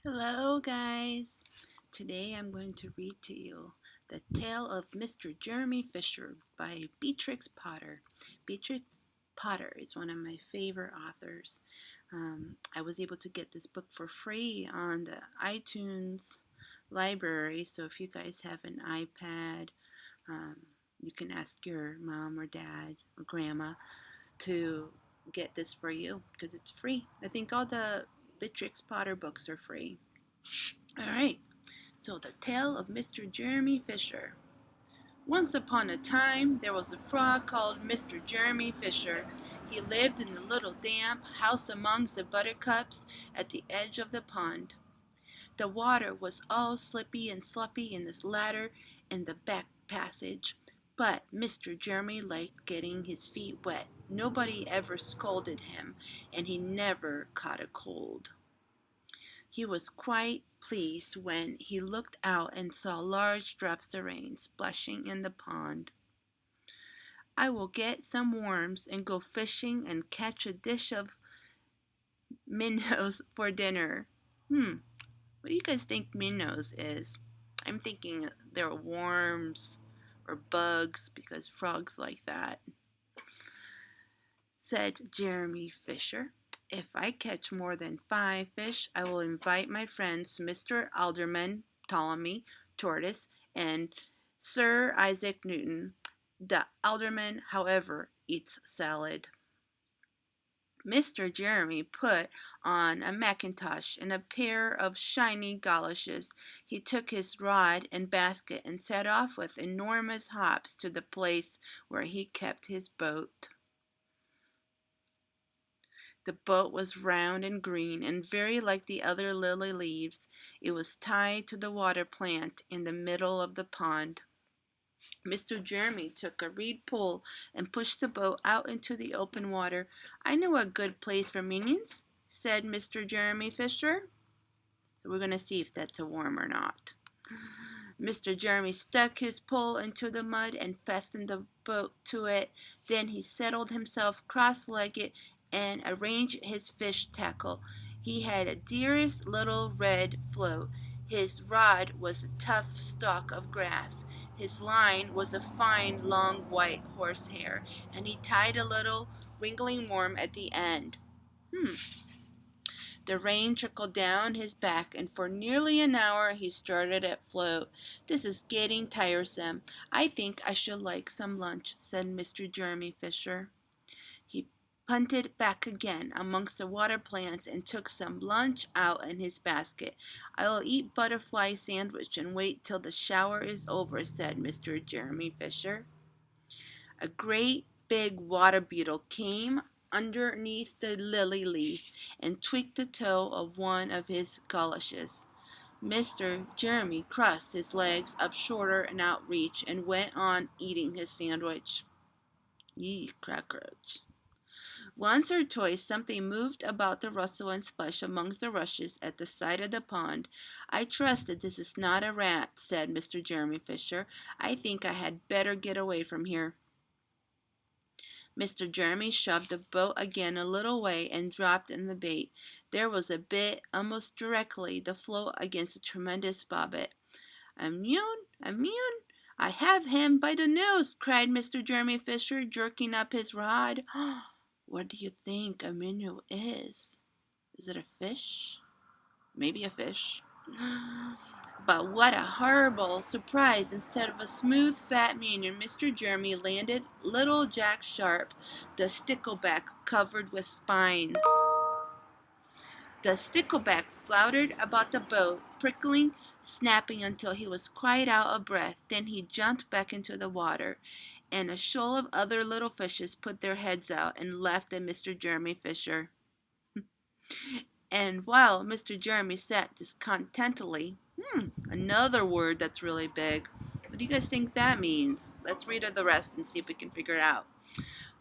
Hello, guys. Today I'm going to read to you The Tale of Mr. Jeremy Fisher by Beatrix Potter. Beatrix Potter is one of my favorite authors. I was able to get this book for free on the iTunes library, so if you guys have an iPad, um, you can ask your mom or dad or grandma to get this for you because it's free. I think all the Beatrix Potter books are free. All right, so the tale of Mr. Jeremy Fisher. Once upon a time, there was a frog called Mr. Jeremy Fisher. He lived in the little damp house amongst the buttercups at the edge of the pond. The water was all slippy and sloppy in this ladder in the back passage, but Mr. Jeremy liked getting his feet wet. Nobody ever scolded him, and he never caught a cold. He was quite pleased when he looked out and saw large drops of rain splashing in the pond. "I will get some worms and go fishing and catch a dish of minnows for dinner." What do you guys think minnows is? I'm thinking they're worms or bugs because frogs like that, said Jeremy Fisher. "If I catch more than 5 fish, I will invite my friends Mr. Alderman Ptolemy Tortoise and Sir Isaac Newton. The alderman, however, eats salad." Mr. Jeremy put on a mackintosh and a pair of shiny goloshes. He took his rod and basket and set off with enormous hops to the place where he kept his boat. The boat was round and green and very like the other lily leaves. It was tied to the water plant in the middle of the pond. Mr. Jeremy took a reed pole and pushed the boat out into the open water. "I know a good place for minions," said Mr. Jeremy Fisher. So we're going to see if that's a worm or not. Mr. Jeremy stuck his pole into the mud and fastened the boat to it. Then he settled himself cross-legged and arranged his fish tackle. He had a dearest little red float. His rod was a tough stalk of grass. His line was a fine long white horsehair, and he tied a little wriggling worm at the end. The rain trickled down his back, and for nearly an hour he started at float. "This is getting tiresome. I think I should like some lunch," said Mr. Jeremy Fisher. He punted back again amongst the water plants and took some lunch out in his basket. "I'll eat butterfly sandwich and wait till the shower is over," said Mr. Jeremy Fisher. A great big water beetle came underneath the lily leaf and tweaked the toe of one of his goloshes. Mr. Jeremy crossed his legs up shorter and outreach and went on eating his sandwich. Yee, cockroach. Once or twice something moved about the rustle and splash amongst the rushes at the side of the pond. "I trust that this is not a rat," said Mr. Jeremy Fisher. "I think I had better get away from here." Mr. Jeremy shoved the boat again a little way and dropped in the bait. There was a bit almost directly the float against a tremendous bobbit. "Immune, immune! I have him by the nose!" cried Mr. Jeremy Fisher, jerking up his rod. What do you think a minnow is? Is it a fish? Maybe a fish. But what a horrible surprise! Instead of a smooth, fat minion, Mr. Jeremy landed little Jack Sharp, the stickleback covered with spines. The stickleback floundered about the boat, prickling, snapping until he was quite out of breath. Then he jumped back into the water, and a shoal of other little fishes put their heads out and laughed at Mr. Jeremy Fisher. And while Mr. Jeremy sat discontentedly, another word that's really big. What do you guys think that means? Let's read the rest and see if we can figure it out.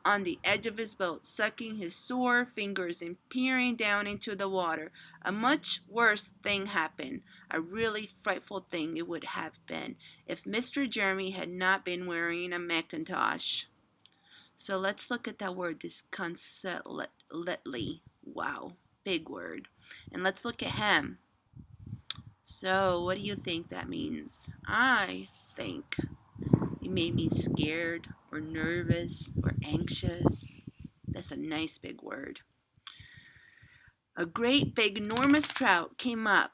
On the edge of his boat, sucking his sore fingers and peering down into the water, a much worse thing happened. A really frightful thing it would have been if Mr. Jeremy had not been wearing a mackintosh. So let's look at that word, disconsolately. Wow, big word. And let's look at him. So, what do you think that means? I think it may mean scared or nervous or anxious. That's a nice big word. A great big enormous trout came up,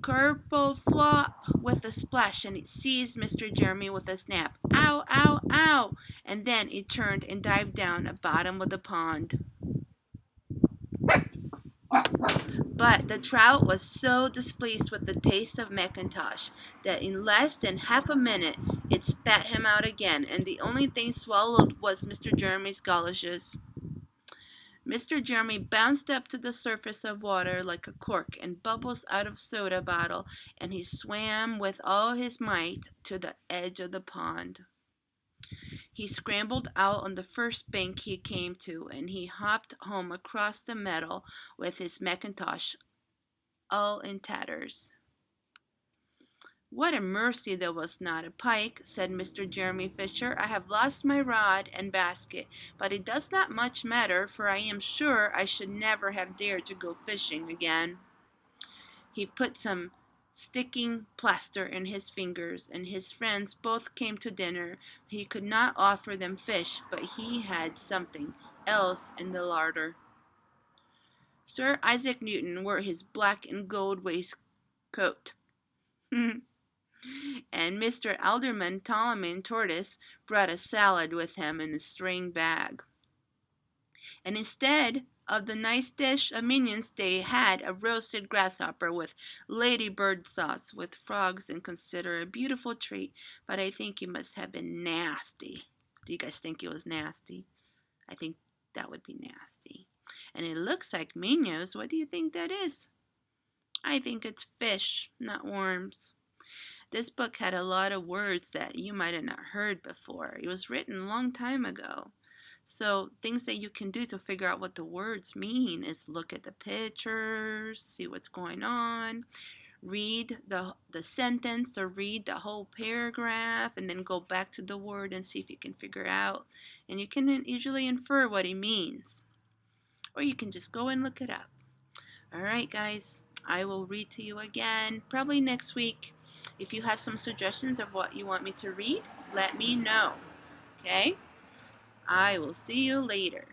kerple flop with a splash, and it seized Mr. Jeremy with a snap. Ow, ow, ow! And then it turned and dived down the bottom of the pond. But the trout was so displeased with the taste of Mackintosh that in less than half a minute it spat him out again, and the only thing swallowed was Mr. Jeremy's goloshes. Mr. Jeremy bounced up to the surface of water like a cork and bubbles out of soda bottle, and he swam with all his might to the edge of the pond. He scrambled out on the first bank he came to, and he hopped home across the meadow with his mackintosh all in tatters. What a mercy there was not a pike, said Mr. Jeremy Fisher. I have lost my rod and basket, but it does not much matter, for I am sure I should never have dared to go fishing again. He put some sticking plaster in his fingers, and his friends both came to dinner. He could not offer them fish, but he had something else in the larder. Sir Isaac Newton wore his black and gold waistcoat. And Mr. Alderman Ptolemy Tortoise brought a salad with him in a string bag. And instead of the nice dish of minions, they had a roasted grasshopper with ladybird sauce with frogs, and consider a beautiful treat, but I think it must have been nasty. Do you guys think it was nasty? I think that would be nasty. And it looks like minions. What do you think that is? I think it's fish, not worms. This book had a lot of words that you might have not heard before. It was written a long time ago. So things that you can do to figure out what the words mean is look at the pictures, see what's going on, read the sentence or read the whole paragraph, and then go back to the word and see if you can figure out. And you can usually infer what it means. Or you can just go and look it up. All right, guys. I will read to you again probably next week. If you have some suggestions of what you want me to read, let me know. Okay? I will see you later.